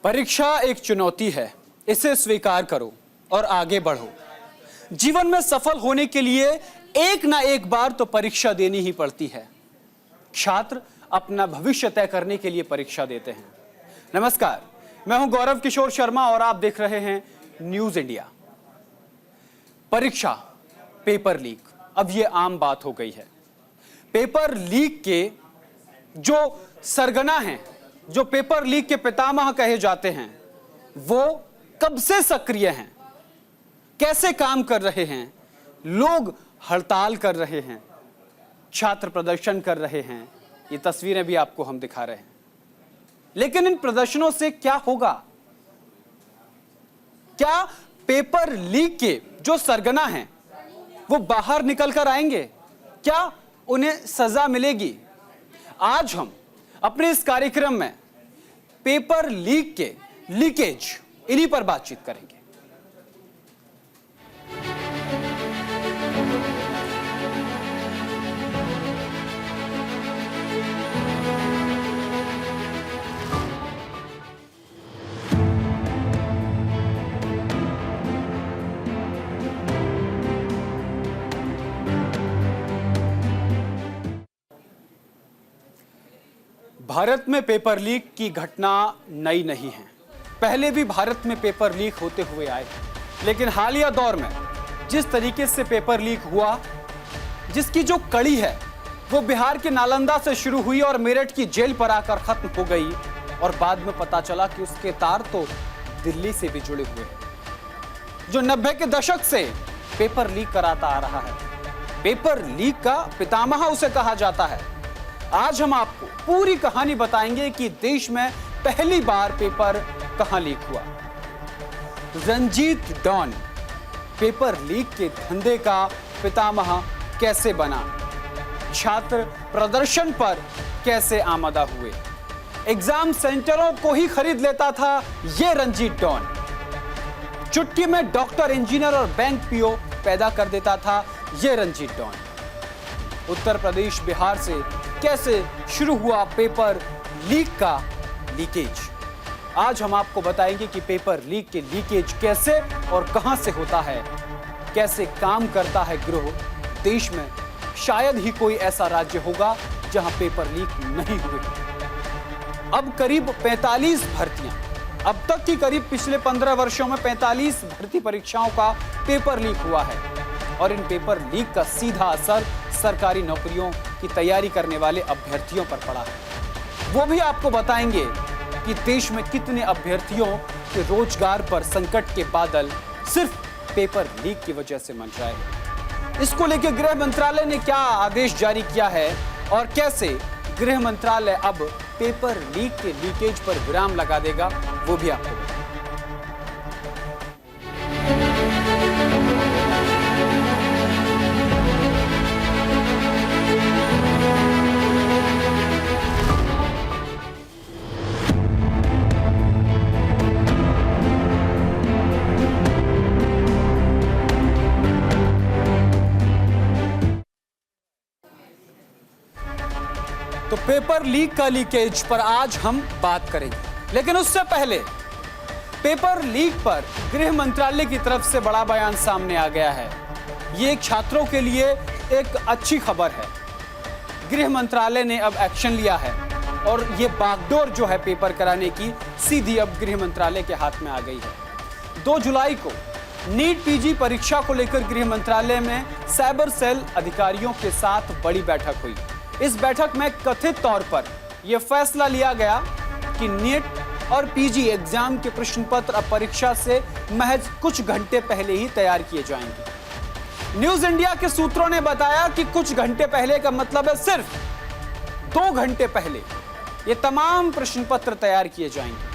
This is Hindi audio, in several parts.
परीक्षा एक चुनौती है, इसे स्वीकार करो और आगे बढ़ो। जीवन में सफल होने के लिए एक ना एक बार तो परीक्षा देनी ही पड़ती है। छात्र अपना भविष्य तय करने के लिए परीक्षा देते हैं। नमस्कार, मैं हूं गौरव किशोर शर्मा और आप देख रहे हैं न्यूज इंडिया। परीक्षा, पेपर लीक, अब यह आम बात हो गई है। पेपर लीक के जो सरगना हैं, जो पेपर लीक के पितामह कहे जाते हैं, वो कब से सक्रिय हैं, कैसे काम कर रहे हैं। लोग हड़ताल कर रहे हैं, छात्र प्रदर्शन कर रहे हैं, ये तस्वीरें भी आपको हम दिखा रहे हैं। लेकिन इन प्रदर्शनों से क्या होगा? क्या पेपर लीक के जो सरगना हैं वो बाहर निकल कर आएंगे? क्या उन्हें सजा मिलेगी? आज हम अपने इस कार्यक्रम में पेपर लीक के लीकेज, इन्हीं पर बातचीत करेंगे। भारत में पेपर लीक की घटना नई नहीं है। पहले भी भारत में पेपर लीक होते हुए आए, लेकिन हालिया दौर में जिस तरीके से पेपर लीक हुआ, जिसकी जो कड़ी है वो बिहार के नालंदा से शुरू हुई और मेरठ की जेल पर आकर खत्म हो गई, और बाद में पता चला कि उसके तार तो दिल्ली से भी जुड़े हुए हैं, जो 90 के दशक से पेपर लीक कराता आ रहा है। पेपर लीक का पितामह उसे कहा जाता है। आज हम आपको पूरी कहानी बताएंगे कि देश में पहली बार पेपर कहां लीक हुआ। रंजीत डॉन पेपर लीक के धंधे का पितामह कैसे बना? छात्र प्रदर्शन पर कैसे आमदा हुए? एग्जाम सेंटरों को ही खरीद लेता था यह रंजीत डॉन। चुटकी में डॉक्टर, इंजीनियर और बैंक पीओ पैदा कर देता था यह रंजीत डॉन। उत्तर प्रदेश, बिहार से कैसे शुरू हुआ पेपर लीक का लीकेज? आज हम आपको बताएंगे कि पेपर लीक के लीकेज कैसे और कहां से होता है, कैसे काम करता है गिरोह। देश में शायद ही कोई ऐसा राज्य होगा जहां पेपर लीक नहीं हुए। अब करीब 45 भर्तियां, अब तक की करीब पिछले 15 वर्षों में 45 भर्ती परीक्षाओं का पेपर लीक हुआ है, और इन पेपर लीक का सीधा असर सरकारी नौकरियों की तैयारी करने वाले अभ्यर्थियों पर पड़ा है। वो भी आपको बताएंगे कि देश में कितने अभ्यर्थियों के रोजगार पर संकट के बादल सिर्फ पेपर लीक की वजह से मंडराए हैं। इसको लेकर गृह मंत्रालय ने क्या आदेश जारी किया है और कैसे गृह मंत्रालय अब पेपर लीक के लीकेज पर विराम लगा देगा, वो भी आपको बताएंगे। तो पेपर लीक का लीकेज पर आज हम बात करेंगे, लेकिन उससे पहले पेपर लीक पर गृह मंत्रालय की तरफ से बड़ा बयान सामने आ गया है। ये छात्रों के लिए एक अच्छी खबर है। गृह मंत्रालय ने अब एक्शन लिया है और ये बागडोर जो है पेपर कराने की, सीधी अब गृह मंत्रालय के हाथ में आ गई है। 2 जुलाई को नीट पीजी परीक्षा को लेकर गृह मंत्रालय में साइबर सेल अधिकारियों के साथ बड़ी बैठक हुई। इस बैठक में कथित तौर पर यह फैसला लिया गया कि नीट और पीजी एग्जाम के प्रश्न पत्र अब परीक्षा से महज कुछ घंटे पहले ही तैयार किए जाएंगे। न्यूज इंडिया के सूत्रों ने बताया कि कुछ घंटे पहले का मतलब है सिर्फ 2 घंटे पहले ये तमाम प्रश्न पत्र तैयार किए जाएंगे।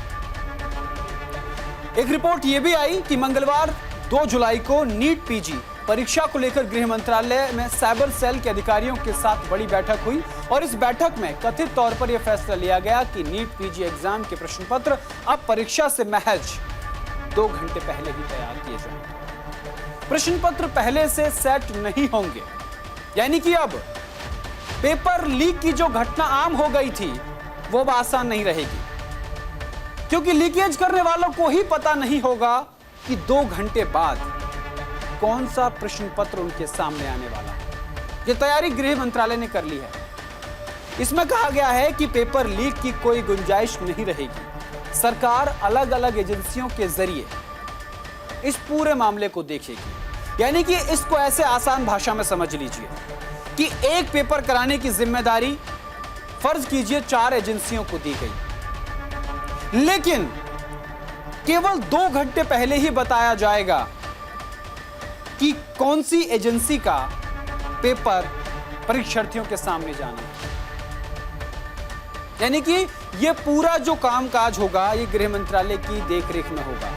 एक रिपोर्ट यह भी आई कि मंगलवार 2 जुलाई को नीट पीजी परीक्षा को लेकर गृह मंत्रालय में साइबर सेल के अधिकारियों के साथ बड़ी बैठक हुई, और इस बैठक में कथित तौर पर यह फैसला लिया गया कि नीट पीजी एग्जाम के प्रश्न पत्र अब परीक्षा से महज 2 घंटे पहले ही तैयार किए जाएंगे। प्रश्न पत्र पहले से सेट नहीं होंगे, यानी कि अब पेपर लीक की जो घटना आम हो गई थी वो अब आसान नहीं रहेगी। क्योंकि लीकेज करने वालों को ही पता नहीं होगा कि 2 घंटे बाद कौन सा प्रश्न पत्र उनके सामने आने वाला है। यह तैयारी गृह मंत्रालय ने कर ली है। इसमें कहा गया है कि पेपर लीक की कोई गुंजाइश नहीं रहेगी। सरकार अलग अलग एजेंसियों के जरिए इस पूरे मामले को देखेगी। यानी कि इसको ऐसे आसान भाषा में समझ लीजिए कि एक पेपर कराने की जिम्मेदारी फर्ज कीजिए 4 एजेंसियों को दी गई, लेकिन केवल 2 घंटे पहले ही बताया जाएगा कि कौन सी एजेंसी का पेपर परीक्षार्थियों के सामने जाना है। यानी कि यह पूरा जो कामकाज होगा ये गृह मंत्रालय की देखरेख में होगा।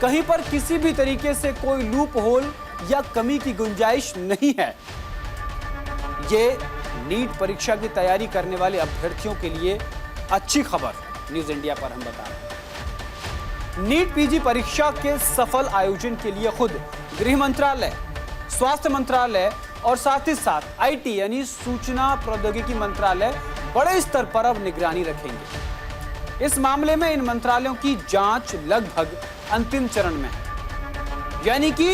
कहीं पर किसी भी तरीके से कोई लूप होल या कमी की गुंजाइश नहीं है। ये नीट परीक्षा की तैयारी करने वाले अभ्यर्थियों के लिए अच्छी खबर न्यूज इंडिया पर हम बता रहे हैं। नीट पीजी परीक्षा के सफल आयोजन के लिए खुद गृह मंत्रालय, स्वास्थ्य मंत्रालय और साथ ही साथ आईटी यानी सूचना प्रौद्योगिकी मंत्रालय बड़े स्तर पर अब निगरानी रखेंगे। इस मामले में इन मंत्रालयों की जांच लगभग अंतिम चरण में है। यानी कि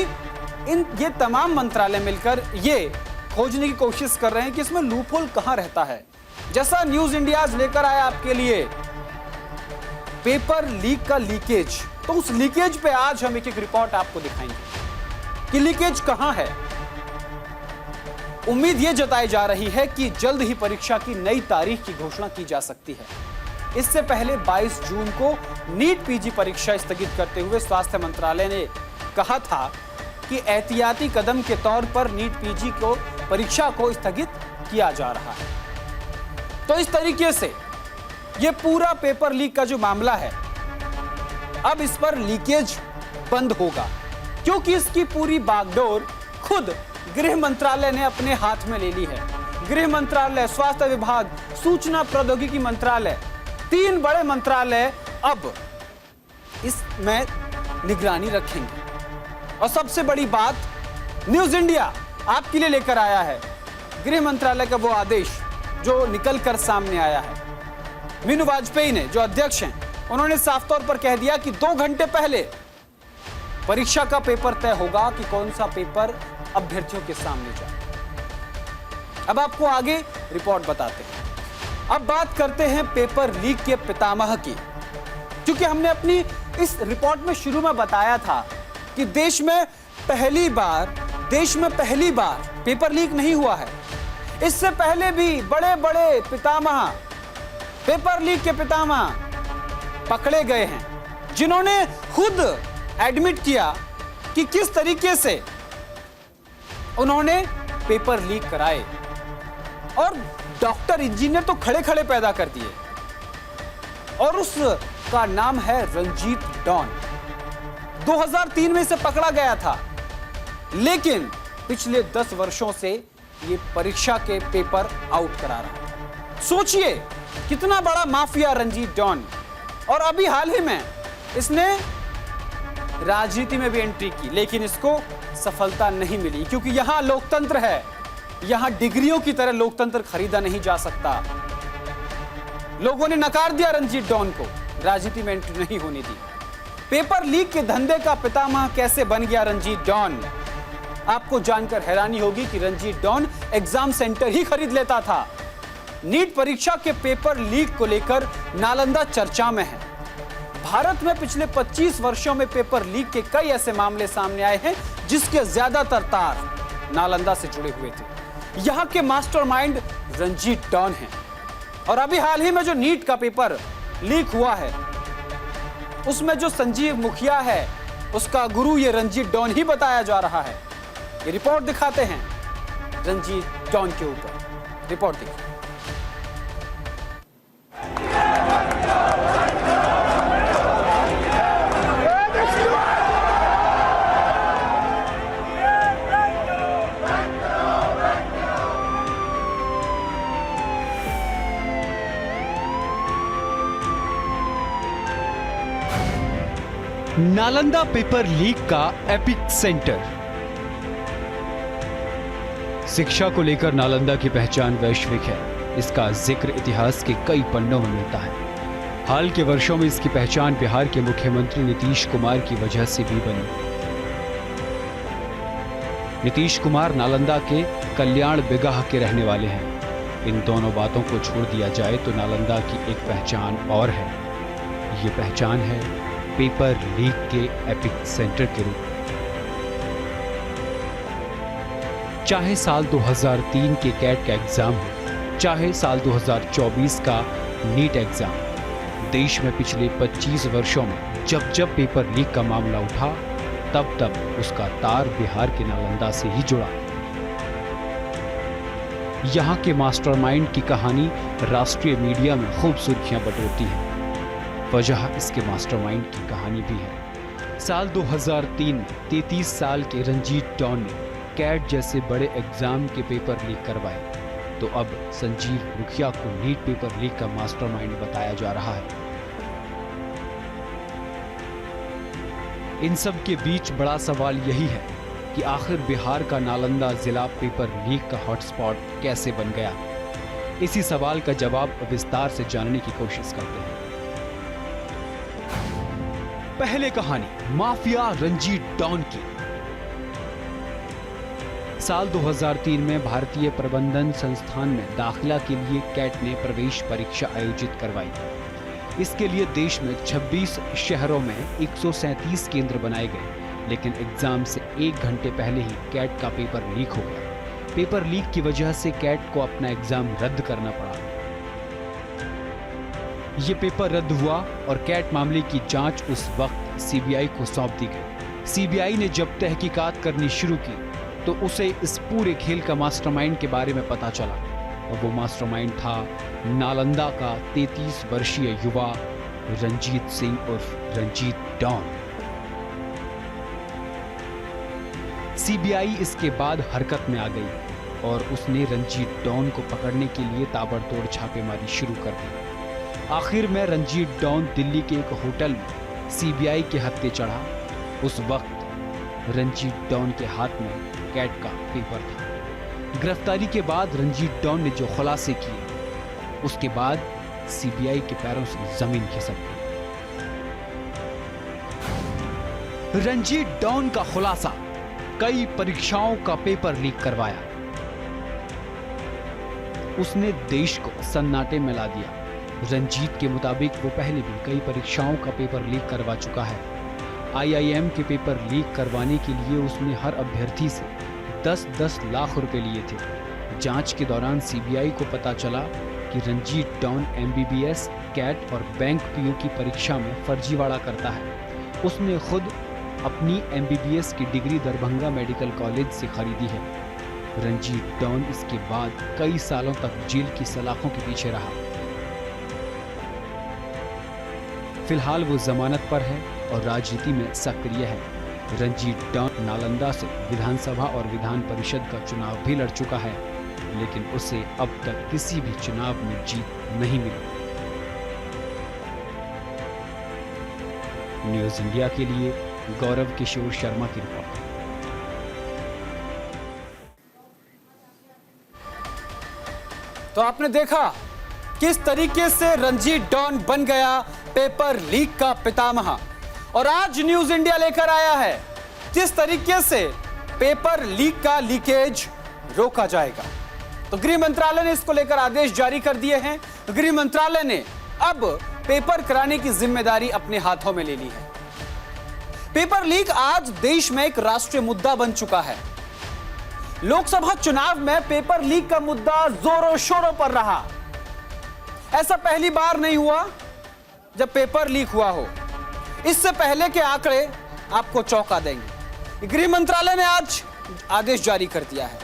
ये तमाम मंत्रालय मिलकर ये खोजने की कोशिश कर रहे हैं कि इसमें लूपहोल कहां रहता है। जैसा न्यूज इंडिया लेकर आया आपके लिए पेपर लीक का लीकेज, तो उस लीकेज पे आज हम एक रिपोर्ट आपको दिखाएंगे कि लीकेज कहां है। उम्मीद यह जताई जा रही है कि जल्द ही परीक्षा की नई तारीख की घोषणा की जा सकती है। इससे पहले 22 जून को नीट पीजी परीक्षा स्थगित करते हुए स्वास्थ्य मंत्रालय ने कहा था कि एहतियाती कदम के तौर पर नीट पीजी को परीक्षा को स्थगित किया जा रहा है। तो इस तरीके से यह पूरा पेपर लीक का जो मामला है, अब इस पर लीकेज बंद होगा, क्योंकि इसकी पूरी बागडोर खुद गृह मंत्रालय ने अपने हाथ में ले ली है। गृह मंत्रालय, स्वास्थ्य विभाग, सूचना प्रौद्योगिकी मंत्रालय, 3 बड़े मंत्रालय अब इसमें निगरानी रखेंगे। और सबसे बड़ी बात, न्यूज इंडिया आपके लिए लेकर आया है गृह मंत्रालय का वो आदेश जो निकलकर सामने आया है। मीनू वाजपेयी ने, जो अध्यक्ष हैं, उन्होंने साफ तौर पर कह दिया कि 2 घंटे पहले परीक्षा का पेपर तय होगा कि कौन सा पेपर अभ्यर्थियों के सामने जाए। अब आपको आगे रिपोर्ट बताते हैं। अब बात करते हैं पेपर लीक के पितामह की, क्योंकि हमने अपनी इस रिपोर्ट में शुरू में बताया था कि देश में पहली बार पेपर लीक नहीं हुआ है। इससे पहले भी बड़े बड़े पितामह, पेपर लीक के पितामह पकड़े गए हैं, जिन्होंने खुद एडमिट किया कि किस तरीके से उन्होंने पेपर लीक कराए। और डॉक्टर, इंजीनियर तो खड़े खड़े पैदा कर दिए। और उसका नाम है रंजीत डॉन। 2003 में इसे पकड़ा गया था, लेकिन पिछले 10 वर्षों से ये परीक्षा के पेपर आउट करा रहा है। सोचिए कितना बड़ा माफिया रंजीत डॉन। और अभी हाल ही में इसने राजनीति में भी एंट्री की, लेकिन इसको सफलता नहीं मिली, क्योंकि यहां लोकतंत्र है। यहां डिग्रियों की तरह लोकतंत्र खरीदा नहीं जा सकता। लोगों ने नकार दिया रंजीत डॉन को, राजनीति में एंट्री नहीं होने दी। पेपर लीक के धंधे का पितामह कैसे बन गया रंजीत डॉन? आपको जानकर हैरानी होगी कि रंजीत डॉन एग्जाम सेंटर ही खरीद लेता था। नीट परीक्षा के पेपर लीक को लेकर नालंदा चर्चा में है। भारत में पिछले 25 वर्षों में पेपर लीक के कई ऐसे मामले सामने आए हैं जिसके ज्यादातर तार नालंदा से जुड़े हुए थे। यहां के मास्टरमाइंड रंजीत डॉन हैं। और अभी हाल ही में जो नीट का पेपर लीक हुआ है, उसमें जो संजीव मुखिया है, उसका गुरु ये रंजीत डॉन ही बताया जा रहा है। ये रिपोर्ट दिखाते हैं रंजीत डॉन के ऊपर। रिपोर्ट देखिए। नालंदा पेपर लीक का एपिक सेंटर। शिक्षा को लेकर नालंदा की पहचान वैश्विक है। इसका जिक्र इतिहास के कई पन्नों में मिलता है। हाल के वर्षों में इसकी पहचान बिहार के मुख्यमंत्री नीतीश कुमार की वजह से भी बनी। नीतीश कुमार नालंदा के कल्याण बिगाह के रहने वाले हैं। इन दोनों बातों को छोड़ दिया जाए तो नालंदा की एक पहचान और है। ये पहचान है पेपर लीक के एपिक सेंटर के रूप में। चाहे साल 2003 के कैट का एग्जाम हो, चाहे साल 2024 का नीट एग्जाम, देश में पिछले 25 वर्षों में जब जब पेपर लीक का मामला उठा, तब तब उसका तार बिहार के नालंदा से ही जुड़ा। यहां के मास्टरमाइंड की कहानी राष्ट्रीय मीडिया में खूब सुर्खियां बटोरती है। वजह इसके मास्टरमाइंड की कहानी भी है। साल 2003 में 33 साल के रंजीत डॉन ने कैट जैसे बड़े एग्जाम के पेपर लीक करवाए, तो अब संजीव मुखिया को नीट पेपर लीक का मास्टरमाइंड बताया जा रहा है। इन सब के बीच बड़ा सवाल यही है कि आखिर बिहार का नालंदा जिला पेपर लीक का हॉटस्पॉट कैसे बन गया। इसी सवाल का जवाब विस्तार से जानने की कोशिश करते हैं। पहले कहानी माफिया रंजीत डॉन की। साल 2003 में भारतीय प्रबंधन संस्थान में दाखिला के लिए कैट ने प्रवेश परीक्षा आयोजित करवाई। इसके लिए देश में 26 शहरों में 137 केंद्र बनाए गए, लेकिन एग्जाम से 1 घंटे पहले ही कैट का पेपर लीक हो गया। पेपर लीक की वजह से कैट को अपना एग्जाम रद्द करना पड़ा। ये पेपर रद्द हुआ और कैट मामले की जांच उस वक्त सीबीआई को सौंप दी गई। सीबीआई ने जब तहकीकात करनी शुरू की तो उसे इस पूरे खेल का मास्टरमाइंड के बारे में पता चला, और वो मास्टरमाइंड था नालंदा का 33 वर्षीय युवा रंजीत सिंह उर्फ रंजीत डॉन। सीबीआई इसके बाद हरकत में आ गई और उसने रंजीत डॉन को पकड़ने के लिए ताबड़तोड़ छापेमारी शुरू कर दी। आखिर में रंजीत डॉन दिल्ली के एक होटल में सीबीआई के हत्थे चढ़ा। उस वक्त रंजीत डॉन के हाथ में कैट का पेपर था। गिरफ्तारी के बाद रंजीत डॉन ने जो खुलासे किए, उसके बाद सीबीआई के पैरों से जमीन खिसक गई। रंजीत डॉन का खुलासा, कई परीक्षाओं का पेपर लीक करवाया। उसने देश को सन्नाटे में ला दिया। रंजीत के मुताबिक वो पहले भी कई परीक्षाओं का पेपर लीक करवा चुका है। आईआईएम के पेपर लीक करवाने के लिए उसने हर अभ्यर्थी से 10-10 लाख रुपए लिए थे। जांच के दौरान सीबीआई को पता चला कि रंजीत डॉन एमबीबीएस, कैट और बैंक पीओ की परीक्षा में फर्जीवाड़ा करता है। उसने खुद अपनी एमबीबीएस की डिग्री दरभंगा मेडिकल कॉलेज से खरीदी है। रंजीत डॉन इसके बाद कई सालों तक जेल की सलाखों के पीछे रहा। फिलहाल वो जमानत पर है और राजनीति में सक्रिय है। रंजीत डॉन नालंदा से विधानसभा और विधान परिषद का चुनाव भी लड़ चुका है, लेकिन उसे अब तक किसी भी चुनाव में जीत नहीं मिली। न्यूज़ इंडिया के लिए गौरव किशोर शर्मा की रिपोर्ट। तो आपने देखा किस तरीके से रंजीत डॉन बन गया पेपर लीक का पितामह, और आज न्यूज़ इंडिया लेकर आया है जिस तरीके से पेपर लीक का लीकेज रोका जाएगा। तो गृह मंत्रालय ने इसको लेकर आदेश जारी कर दिए हैं। गृह मंत्रालय ने अब पेपर कराने की जिम्मेदारी अपने हाथों में ले ली है। पेपर लीक आज देश में एक राष्ट्रीय मुद्दा बन चुका है। लोकसभा चुनाव में पेपर लीक का मुद्दा जोरों शोरों पर रहा। ऐसा पहली बार नहीं हुआ जब पेपर लीक हुआ हो। इससे पहले के आंकड़े आपको चौंका देंगे। गृह मंत्रालय ने आज आदेश जारी कर दिया है।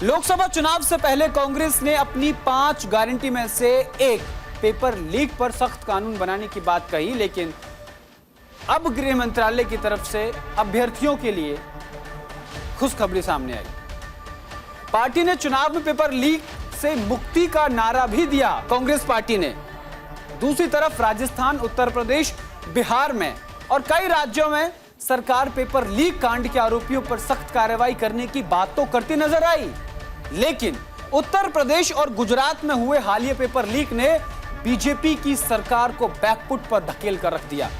लोकसभा चुनाव से पहले कांग्रेस ने अपनी 5 गारंटी में से एक पेपर लीक पर सख्त कानून बनाने की बात कही, लेकिन अब गृह मंत्रालय की तरफ से अभ्यर्थियों के लिए खुशखबरी सामने आई। पार्टी ने चुनाव में पेपर लीक से मुक्ति का नारा भी दिया, कांग्रेस पार्टी ने। दूसरी तरफ राजस्थान, उत्तर प्रदेश, बिहार में और कई राज्यों में सरकार पेपर लीक कांड के आरोपियों पर सख्त कार्रवाई करने की बात तो करती नजर आई, लेकिन उत्तर प्रदेश और गुजरात में हुए हालिया पेपर लीक ने बीजेपी की सरकार को बैकफुट पर धकेल कर रख दिया।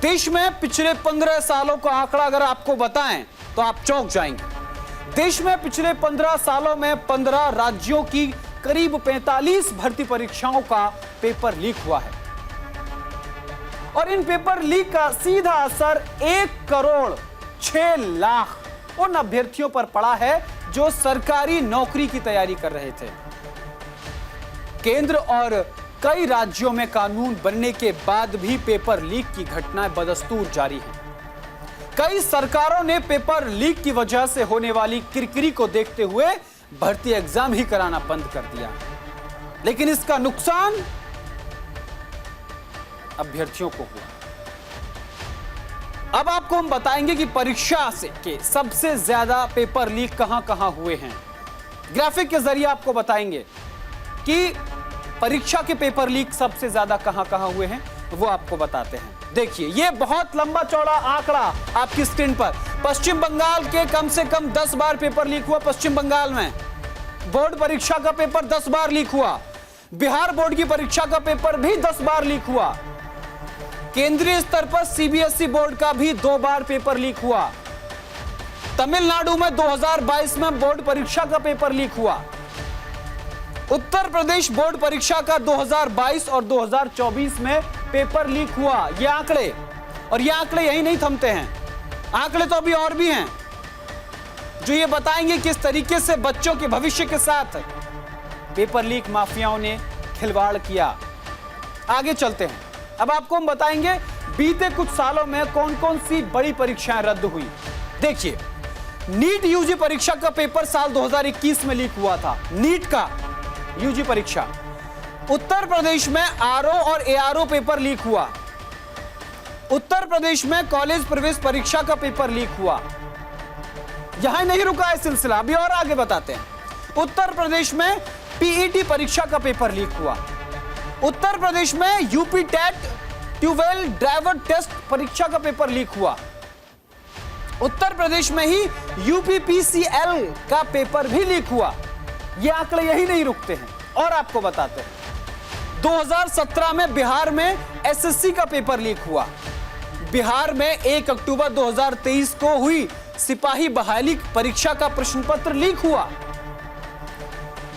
देश में पिछले 15 सालों का आंकड़ा अगर आपको बताएं तो आप चौंक जाएंगे। देश में पिछले 15 सालों में 15 राज्यों की करीब 45 भर्ती परीक्षाओं का पेपर लीक हुआ है और इन पेपर लीक का सीधा असर 1,06,00,000 उन अभ्यर्थियों पर पड़ा है जो सरकारी नौकरी की तैयारी कर रहे थे। केंद्र और कई राज्यों में कानून बनने के बाद भी पेपर लीक की घटनाएं बदस्तूर जारी हैं। कई सरकारों ने पेपर लीक की वजह से होने वाली किरकिरी को देखते हुए भर्ती एग्जाम ही कराना बंद कर दिया, लेकिन इसका नुकसान अभ्यर्थियों को हुआ। अब आपको हम बताएंगे कि परीक्षा से के सबसे ज्यादा पेपर लीक कहां-कहां हुए हैं। ग्राफिक के जरिए आपको बताएंगे कि परीक्षा के पेपर लीक सबसे ज्यादा कहां-कहां हुए हैं, वो आपको बताते हैं। देखिए, ये बहुत लंबा चौड़ा आंकड़ा आपकी स्क्रीन पर। पश्चिम बंगाल के कम से कम 10 बार पेपर लीक हुआ। पश्चिम बंगाल में बोर्ड परीक्षा का पेपर 10 बार लीक हुआ। बिहार बोर्ड की परीक्षा का पेपर भी 10 बार लीक हुआ। केंद्रीय स्तर पर सीबीएसई बोर्ड का भी 2 बार पेपर लीक हुआ। तमिलनाडु में 2022 में बोर्ड परीक्षा का पेपर लीक हुआ। उत्तर प्रदेश बोर्ड परीक्षा का 2022 और 2024 में पेपर लीक हुआ। ये आंकड़े, और ये आंकड़े यही नहीं थमते हैं, आंकड़े तो अभी और भी हैं जो ये बताएंगे किस तरीके से बच्चों के भविष्य के साथ पेपर लीक माफियाओं ने खिलवाड़ किया। आगे चलते हैं। अब आपको हम बताएंगे बीते कुछ सालों में कौन कौन सी बड़ी परीक्षाएं रद्द हुई। देखिए, नीट यूजी परीक्षा का पेपर साल 2021 में लीक हुआ था। नीट का यूजी परीक्षा। उत्तर प्रदेश में आरओ और एआरओ पेपर लीक हुआ। उत्तर प्रदेश में कॉलेज प्रवेश परीक्षा का पेपर लीक हुआ। यहां नहीं रुका है सिलसिला, अभी और आगे बताते हैं। उत्तर प्रदेश में पीईटी परीक्षा का पेपर लीक हुआ। उत्तर प्रदेश में यूपी टेट 12 ड्राइवर टेस्ट परीक्षा का पेपर लीक हुआ। उत्तर प्रदेश में ही यूपीपीसीएल का पेपर भी लीक हुआ। ये आंकड़े यही नहीं रुकते हैं और आपको बताते हैं। 2017 में बिहार में एसएससी का पेपर लीक हुआ। बिहार में 1 अक्टूबर 2023 को हुई सिपाही बहाली परीक्षा का प्रश्न पत्र लीक हुआ।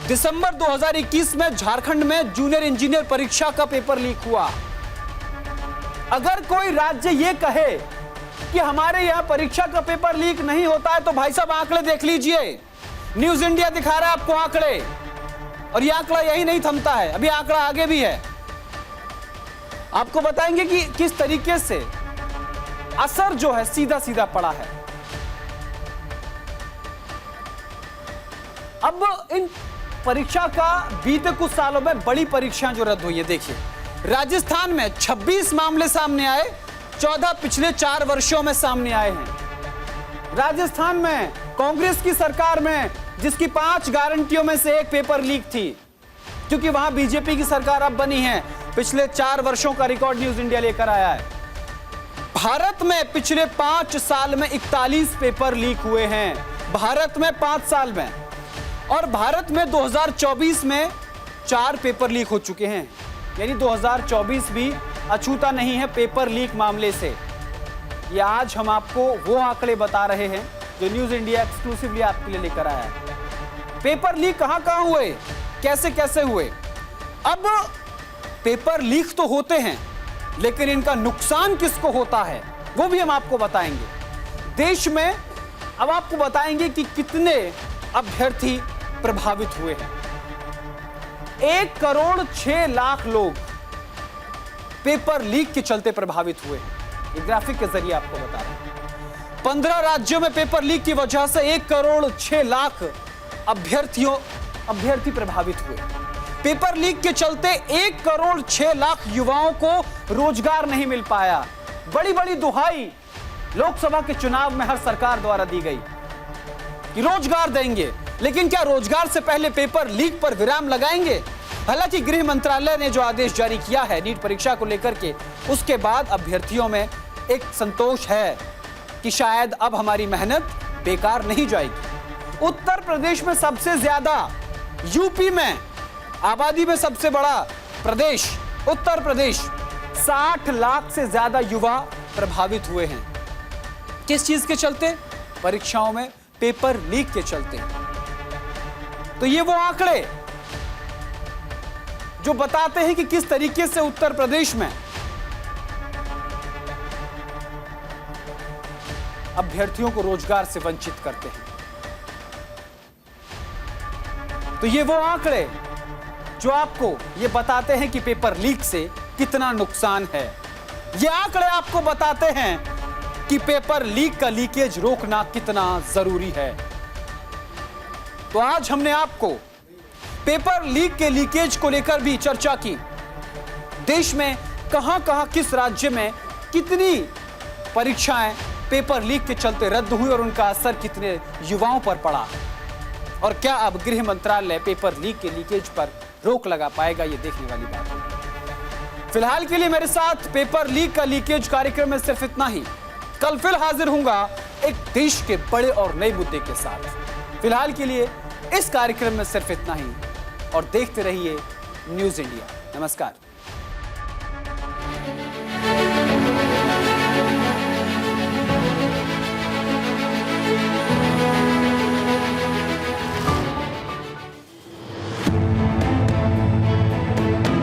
दिसंबर 2021 में झारखंड में जूनियर इंजीनियर परीक्षा का पेपर लीक हुआ। अगर कोई राज्य यह कहे कि हमारे यहां परीक्षा का पेपर लीक नहीं होता है तो भाई साहब आंकड़े देख लीजिए। न्यूज इंडिया दिखा रहा है आपको आंकड़े, और यह आंकड़ा यही नहीं थमता है, अभी आंकड़ा आगे भी है। आपको बताएंगे कि किस तरीके से असर जो है सीधा सीधा पड़ा है। अब इन परीक्षा का बीते कुछ सालों में बड़ी परीक्षाएं जो रद्द हुई है। देखिए, राजस्थान में 26 मामले सामने आए, 14 पिछले 4 वर्षों में सामने आए हैं। राजस्थान में कांग्रेस की सरकार में, जिसकी 5 गारंटियों में से एक पेपर लीक थी, क्योंकि वहां बीजेपी की सरकार अब बनी है। पिछले 4 वर्षों का रिकॉर्ड न्यूज इंडिया लेकर आया है। भारत में पिछले 5 साल में 41 पेपर लीक हुए हैं। भारत में 5 साल में, और भारत में 2024 में 4 पेपर लीक हो चुके हैं। यानी 2024 भी अछूता नहीं है पेपर लीक मामले से। ये आज हम आपको वो आंकड़े बता रहे हैं जो न्यूज इंडिया एक्सक्लूसिवली आपके लिए लेकर आया है। पेपर लीक कहां हुए, कैसे कैसे हुए। अब पेपर लीक तो होते हैं, लेकिन इनका नुकसान किसको होता है वो भी हम आपको बताएंगे। देश में अब आपको बताएंगे कि कितने अभ्यर्थी प्रभावित हुए हैं। 1,06,00,000 लोग पेपर लीक के चलते प्रभावित हुए हैं। ये ग्राफिक के जरिए आपको बता रहे हैं। 15 राज्यों में पेपर लीक की वजह से 1,06,00,000 अभ्यर्थी प्रभावित हुए। पेपर लीक के चलते 1,06,00,000 युवाओं को रोजगार नहीं मिल पाया। बड़ी बड़ी दुहाई लोकसभा के चुनाव में हर सरकार द्वारा दी गई कि रोजगार देंगे, लेकिन क्या रोजगार से पहले पेपर लीक पर विराम लगाएंगे? हालांकि गृह मंत्रालय ने जो आदेश जारी किया है नीट परीक्षा को लेकर के, उसके बाद अभ्यर्थियों में एक संतोष है कि शायद अब हमारी मेहनत बेकार नहीं जाएगी। उत्तर प्रदेश में सबसे ज्यादा, यूपी में आबादी में सबसे बड़ा, प्रदेश उत्तर प्रदेश 60 लाख से ज्यादा युवा प्रभावित हुए हैं। किस चीज के चलते? परीक्षाओं में पेपर लीक के चलते। तो ये वो आंकड़े जो बताते हैं कि किस तरीके से उत्तर प्रदेश में अभ्यर्थियों को रोजगार से वंचित करते हैं। तो ये वो आंकड़े जो आपको ये बताते हैं कि पेपर लीक से कितना नुकसान है। ये आंकड़े आपको बताते हैं कि पेपर लीक का लीकेज रोकना कितना जरूरी है। तो आज हमने आपको पेपर लीक के लीकेज को लेकर भी चर्चा की। देश में कहां-कहां किस राज्य में कितनी परीक्षाएं पेपर लीक के चलते रद्द हुई और उनका असर कितने युवाओं पर पड़ा, और क्या अब गृह मंत्रालय पेपर लीक के लीकेज पर रोक लगा पाएगा, ये देखने वाली बात है। फिलहाल के लिए मेरे साथ पेपर लीक का लीकेज कार्यक्रम में सिर्फ इतना ही। कल फिर हाजिर हूंगा एक देश के बड़े और नए मुद्दे के साथ। फिलहाल के लिए इस कार्यक्रम में सिर्फ इतना ही और देखते रहिए न्यूज़ इंडिया। नमस्कार।